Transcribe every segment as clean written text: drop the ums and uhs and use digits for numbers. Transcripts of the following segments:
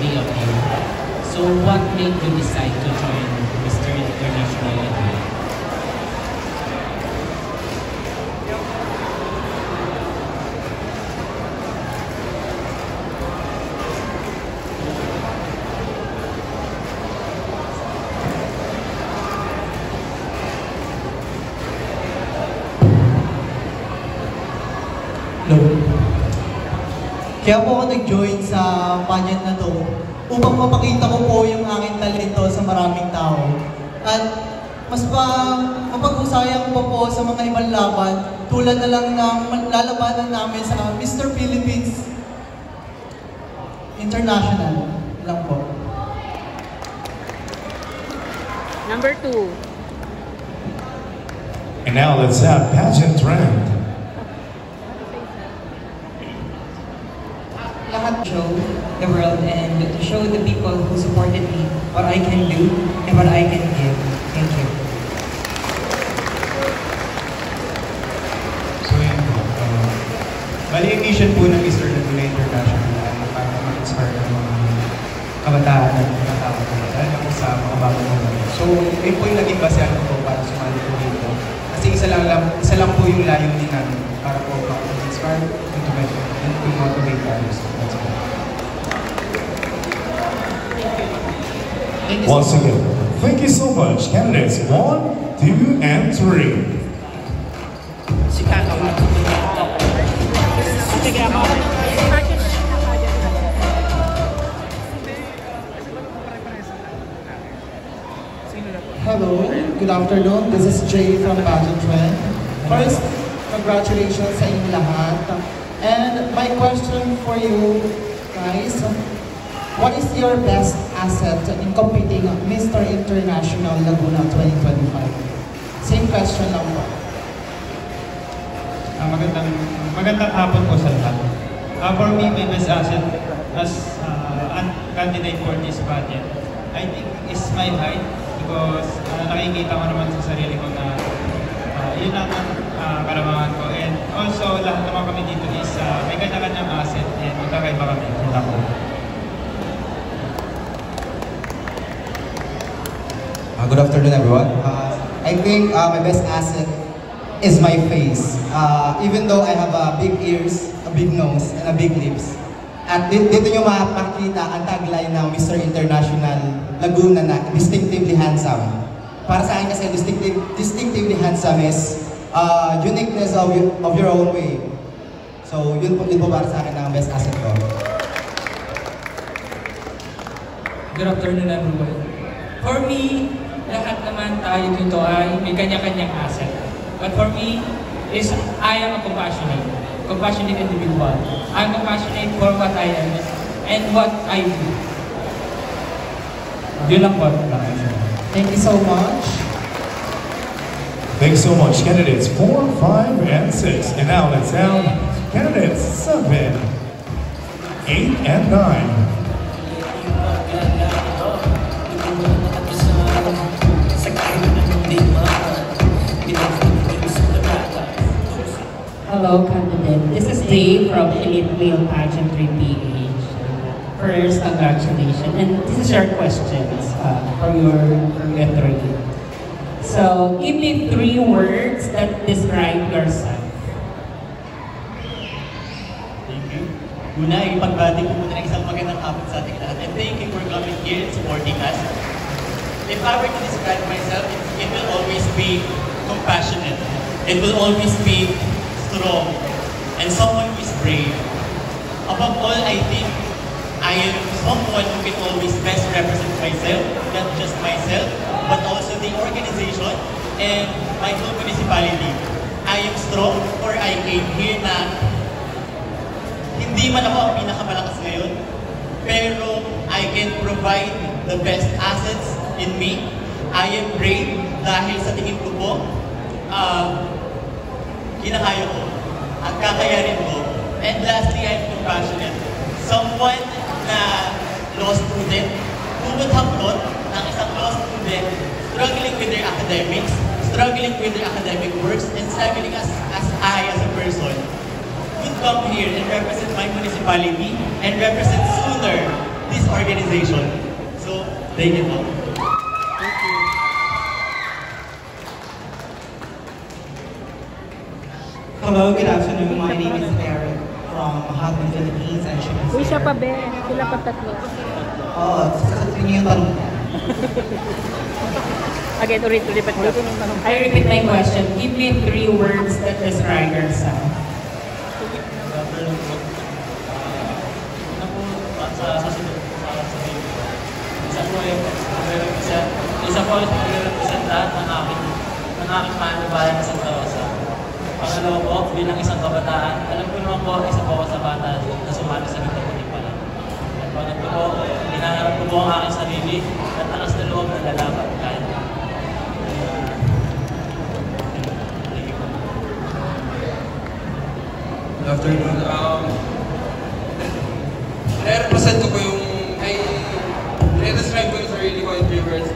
three of you. So what made you decide to join Mr. International Laguna? Kaya po ako nag-join sa pageant na to upang mapakita ko po yung aking talento sa maraming tao. At mas mapag-usayang po po sa mga ibang laban tulad na lang ng lalabanan namin sa Mr. Philippines International lang po. Number 2. And now let's have pageant trend. Lahat show the world and to show the people who supported me what I can do and what I can give. Thank you. So yun po. Bali yung mission po ng Mr. Laguna International ay para ma-inspire ng mga kabataan at mga tao lalo po sa mga bagong mga. So yun po yung naging basehan ko para sumali po dito. Kasi isa lang po yung layunin namin para po ma-inspire and to motivate others. That's all. Once again, thank you so much, candidates 1, 2, and 3. Hello, good afternoon. This is Jay from Pageant Trend. First, congratulations sa inyong lahat. And my question for you guys, what is your best asset in competing Mr. International Laguna 2025? Same question lang po. Magandang hapon po sa lahat. For me, my best asset as a candidate for this pageant, I think is my height because nakikita ko naman sa sarili ko na yun ang kalamangan ko. And also, lahat naman kami dito is may kanya-kanyang asset and magkakaiba kami. Kita ko. Good afternoon, everyone. I think my best asset is my face. Even though I have big ears, a big nose, and a big lips. At dito nyo makakita ang tagline ng Mr. International Laguna na distinctively handsome. Para sa akin kasi distinctively handsome is uniqueness of your own way. So yun po para sa akin ang best asset ko. Good afternoon, everyone. For me, lahat naman tayo dito ay may kanya-kanyang asset. But for me, I am a compassionate individual. I'm compassionate for what I am and what I do. Yun lang po. Thank you so much. Thanks so much, candidates 4, 5, and 6. And now let's have candidates 7, 8, and 9. Hello, candidate. This is Dave from Elite Male Pageantry PH. First, congratulations. And this is your questions from your three. So, give me 3 words that describe yourself. Thank you. Una, ipagbati ko muna ng isang magandang hapon sa ating lahat. And thank you for coming here and supporting us. If I were to describe myself, it will always be compassionate. It will always be strong and someone who is brave. Above all, I think I am someone who can always best represent myself, not just myself, but also the organization and my whole municipality. I am strong for I came here na hindi man ako ang pinakamalakas ngayon, pero I can provide the best assets in me. I am brave dahil sa tingin ko po, kinakaya ko at kakayanin ko. And lastly, I'm compassionate. Someone na law student who would have thought ng isang law student struggling with their academics, struggling with their academic works, and struggling as I as a person would come here and represent my municipality and represent sooner this organization. So, thank you po. Hello, good afternoon. My name is Eric from Hotman Philippines and Shipping. Uy, siya pa, be. Sila pa tatlo. Oo, sasagutin niyo yung tanong niya. Again, ulit pa. I repeat my question. Give me 3 words that describe yourself. Isa po ulit mag-represent lahat ng aking panubayan sa Santa Rosa. Pangalawa po, bilang isang kabataan, alam ko naman po, isa po ako sa bata na sumali sa Bitapunin pa lang. At pangatlo po, hinaharap ko po ang aking sarili at alas na loob na lalaban kahit. Good afternoon. I-represent ko po yung, i-describe ko yung sarili ko in 3 words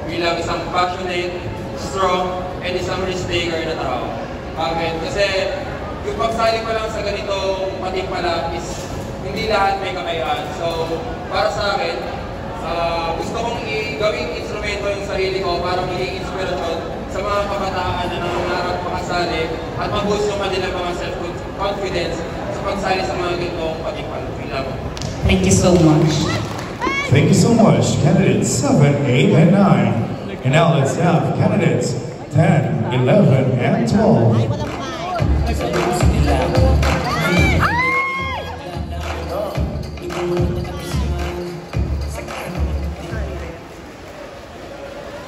bilang isang passionate, strong, and isang risk-taker na tao. Bakit? Kasi yung pagsali pa lang sa ganitong patimpala is hindi lahat may kakayahan. So, para sa akin, gusto kong gawing instrumento yung sarili ko para maging inspirasyon sa mga kabataan na nangangarap makasali at mag-boost yung kanilang mga self-confidence sa pagsali sa mga ganitong patimpala. Thank you so much. Thank you so much, candidates 7, 8, and 9. And now let's have candidates 10, 11, and 12.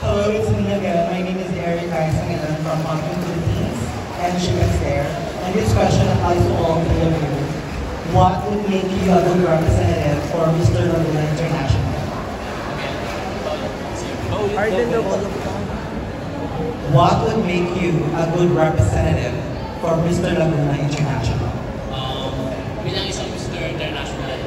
Hello, it's me again. My name is Eric Aisangilan from Hotman Philippines and Shipping Fair. And this question applies to all 3 of you. What would make you a good representative for Mr. Laguna International? What would make you a good representative for Mr. Laguna International? Bilang isang Mr. International,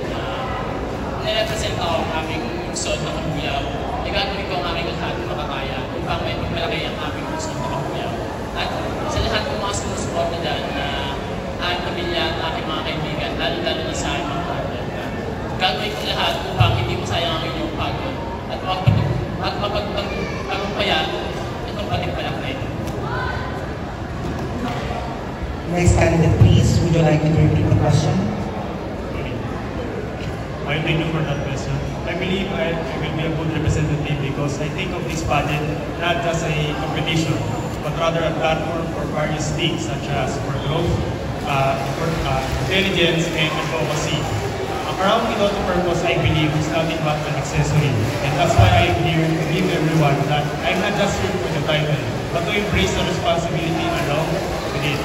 nirepresent ako ang aming lungsod na Kabuyaw. Gagawin ko ang aming lahat na makakaya upang may malaki ang aming lungsod na Kabuyaw. At sa lahat ng mga sumusuporta dyan na aking pamilya at aking mga kaibigan, lalo-lalo na sa aking mga partner. Gagawin ko lahat upang hindi masayang ang inyong pagod at mapagtagumpayan itong patimpalang na ito. Next candidate, please. Would you like me to repeat the question? Thank you for that question. I believe I will be a good representative because I think of this pageant not just a competition, but rather a platform for various things such as for growth, intelligence, and advocacy. Around Piloto purpose, I believe, is nothing but an accessory. And that's why I am here to give everyone that I'm not just here for the title, but to embrace the responsibility along with it.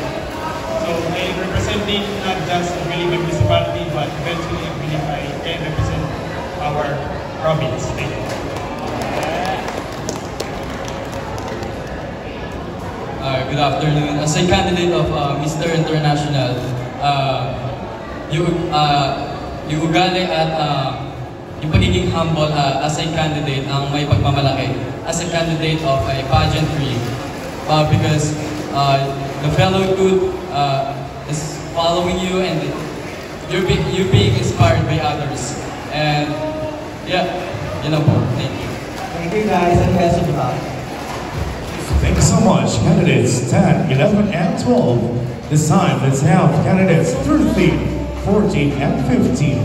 So I am representing not just, I believe, a municipality, but eventually I believe I can represent our province. Thank you. Good afternoon. As a candidate of Mr. International, yung ugali at yung pagiging humble as a candidate ang may pagmamalaki. As a candidate of a pageantry, because the fellow good is following you and you're being inspired by others. And yeah, yun lang po. Thank you. Thank you guys and best of luck. Thank you so much, candidates 10, 11, and 12. This time, let's have candidates 13, 14, and 15.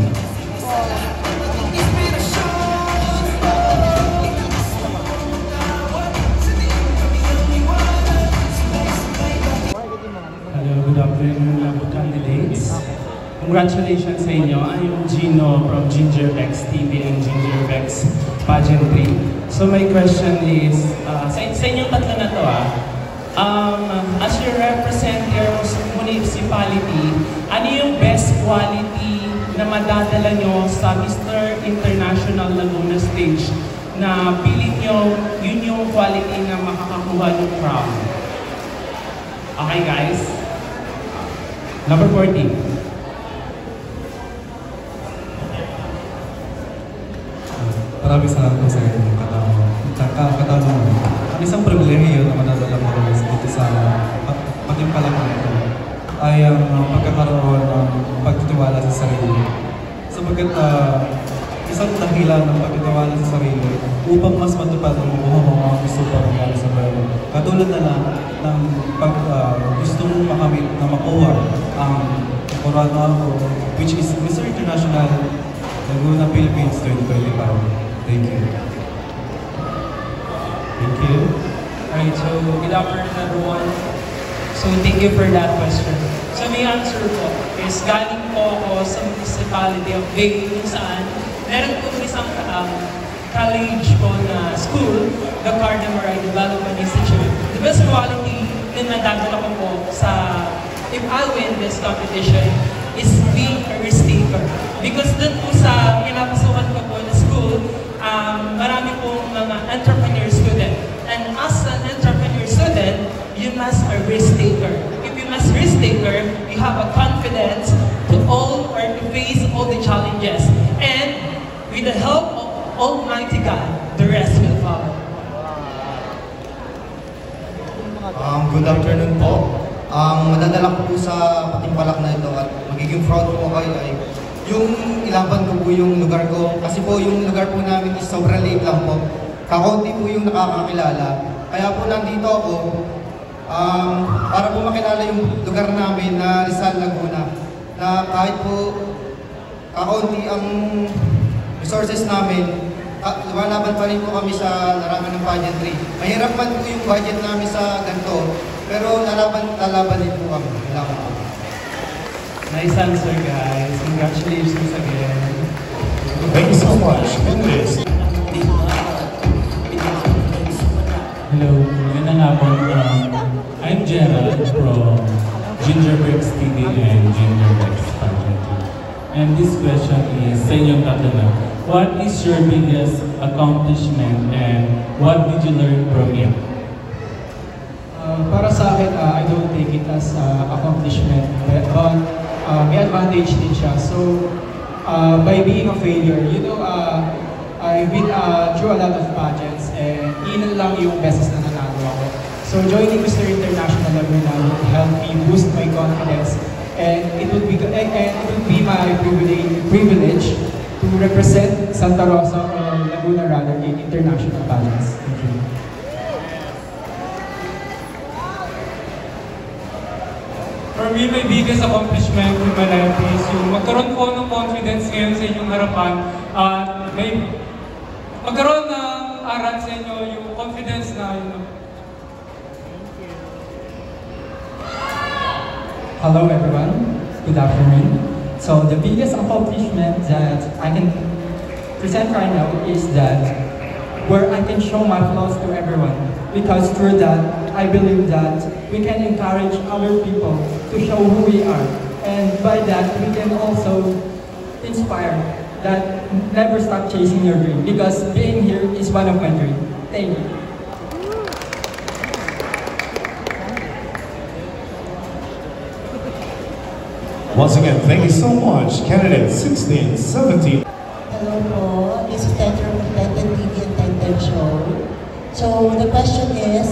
Hello, good afternoon, labo candidates. Congratulations sa inyo. I'm Gino from Ginger Vex TV and Ginger Vex Pageantry. So my question is, sa inyong tatlo na to as you represent your municipality, ano yung best quality na madadala nyo sa Mr. International Laguna stage na pilit nyo yun yung quality na makakakuha ng crown? Okay guys? Number 14. Maraming salamat po sa inyo katanungan. Ang isang pribilehiyo na madadala mo dito sa patimpalang ito ay ang pagkakaroon ng pagtitiwala sa sarili. Sabagat isang dahilan ng pagtitiwala sa sarili upang mas matupad ang mga gusto pa mangyari sa buhay. Katulad na lang ng gusto mong makamit na makuha ang Corona which is Mr. International Laguna Philippines 2025. Thank you. Thank you. Alright, so good afternoon everyone. So thank you for that question. So my answer po is galing po ako sa municipality of Big kung saan meron po isang college po na school, the Cardamara Development Institute. The best quality na nadadala ko po sa if I win this competition is being a risk taker. Because dun po sa pinapasukan ko po na school, marami pong mga entrepreneur student. And as an entrepreneur student, you must a risk taker. If you must risk taker, you have a confidence to all or to face all the challenges. And with the help of Almighty God, the rest will follow. Good afternoon po. Madadala ko po sa patimpalak na ito at magiging proud po kayo ay yung ilaban ko po yung lugar ko. Kasi po yung lugar po namin is sobrang liit lang po. Kakaunti po yung nakakakilala. Kaya po nandito ako para po makilala yung lugar namin na Rizal, Laguna. Na kahit po kakaunti ang resources namin, lumalaban pa rin po kami sa larangan ng pageantry. Mahirap man po yung budget namin sa ganito, pero lalaban din po kami. Salamat po. Nice answer, guys. Congratulations again. Thank you so much. Candidates. Hello, magandang hapon. I'm Gerald from Gingerbex TV and Gingerbex Pageantry. And this question is sa inyong tatlo na. What is your biggest accomplishment and what did you learn from it? Para sa akin, I don't take it as accomplishment, but may advantage din siya. So, by being a failure, you know, I've been through a lot of pageants and ilan lang yung beses na nanalo ako. So, joining Mr. International Laguna would help me boost my confidence, and it would be my privilege to represent Santa Rosa or Laguna rather in international pageants. Thank you. For me, my biggest accomplishment in my life is yung magkaroon po ng confidence ngayon sa inyong harapan at magkaroon ng aral sa inyo yung confidence na yun. Hello everyone, good afternoon. So the biggest accomplishment that I can present right now is that where I can show my flaws to everyone, because through that I believe that we can encourage other people to show who we are, and by that we can also inspire that never stop chasing your dream, because being here is one of my dreams. Thank you. Once again, thank you so much, candidates 16, 17. Hello po, this is Tetra from Tetra TV and Tetra Show. So the question is,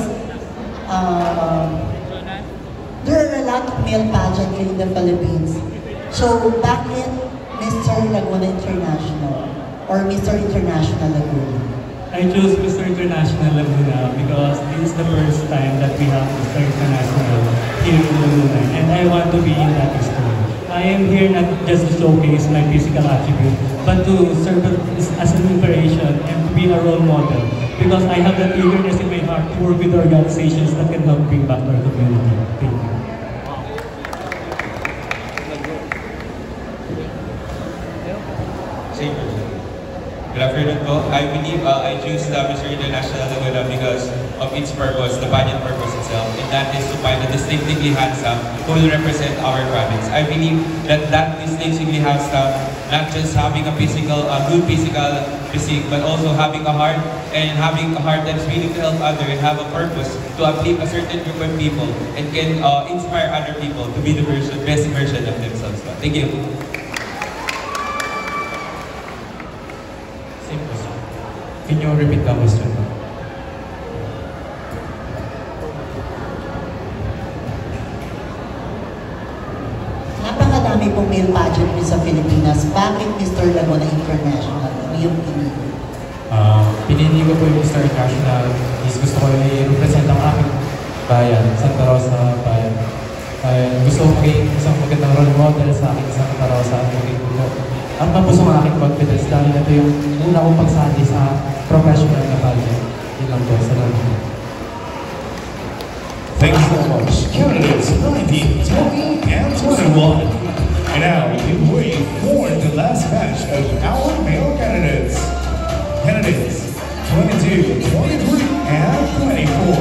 there are a lot of male pageantry in the Philippines. So bakit Mr. Laguna International or Mr. International Laguna? I chose Mr. International Laguna because this is the first time that we have Mr. International here in Laguna, and I want to be in that history. I am here not just to showcase my physical attribute, but to serve as an inspiration and to be a role model, because I have that eagerness in my heart to work with organizations that can help bring back our community. Thank you. Good afternoon po. I believe I choose Mr. International Laguna because of its purpose, the pageant purpose itself, and that is to find a distinctively handsome who will represent our province. I believe that distinctively handsome, not just having a good physical physique, but also having a heart, and having a heart that's willing to help others and have a purpose to uplift a certain group of people and can inspire other people to be the best version of themselves. Thank you. Can you repeat the question? Napakadami pong male pageantry sa Pilipinas, bakit Mr. Laguna International? Ano yung pinili? Pinili ko po yung Mr. International. Gusto ko i-represent ang aking bayan, Santa Rosa bayan. Gusto ko maging isang magandang role model sa aking Santa Rosa. At mapusong ang aking confidence dahil ito yung una kong pagsali sa professional na pageant. Yun lang po. Salamat. Thank you so much, candidates 19, 20, and 21. And now, we wait for the last batch of our male candidates. Candidates 22, 23, and 24.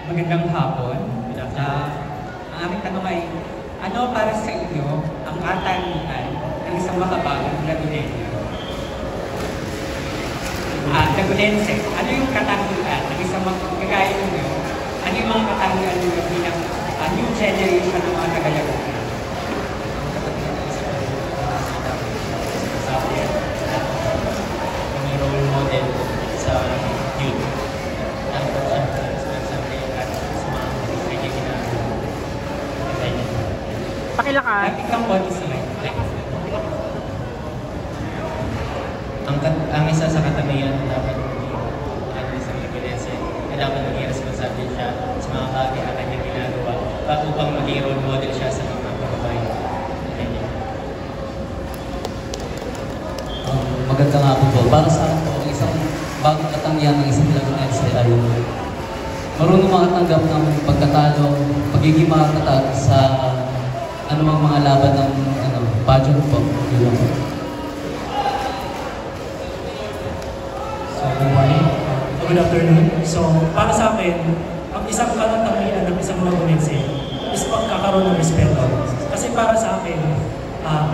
Magandang hapon. Ang aming tanong ay, ano para sa inyo ang katangian ng isang makabagong Lagunense? Lagunense, ano yung katangian ng isang magkagaya ninyo? Ano yung mga katangian ninyo bilang new generation ng mga taga-Laguna? May role model sa youth. Pakilakas. Ikaw po, ang isa sa katangian na dapat isang Lagunense na dapat maging responsable siya sa mga bagay na kanyang ginagawa upang maging role model siya sa mga kababayan. Maganda nga po. Para sa akin po, isang bagong katangian ng isang Lagunense ay marunong makatanggap ng pagkatalo, pagiging makatatag sa anumang mga laban ng pageant po. Yun lang. Good morning. Good afternoon. So, para sa akin, ang isang katangian ng isang Lagunense is pagkakaroon ng respeto. Kasi para sa akin,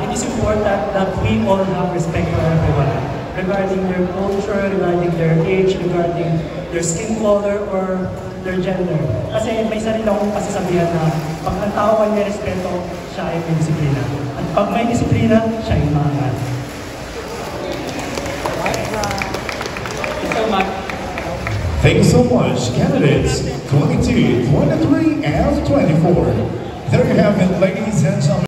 it is important that we all have respect for everyone. Regarding their culture, regarding their age, regarding their skin color, or their gender. Kasi may sarili akong pasasabihan na pag ang tao ay may respeto, siya ay may disiplina. At pag may disiplina, siya ay maangat. Thank you so much, candidates 22, 23, and 24. There you have it, ladies and gentlemen.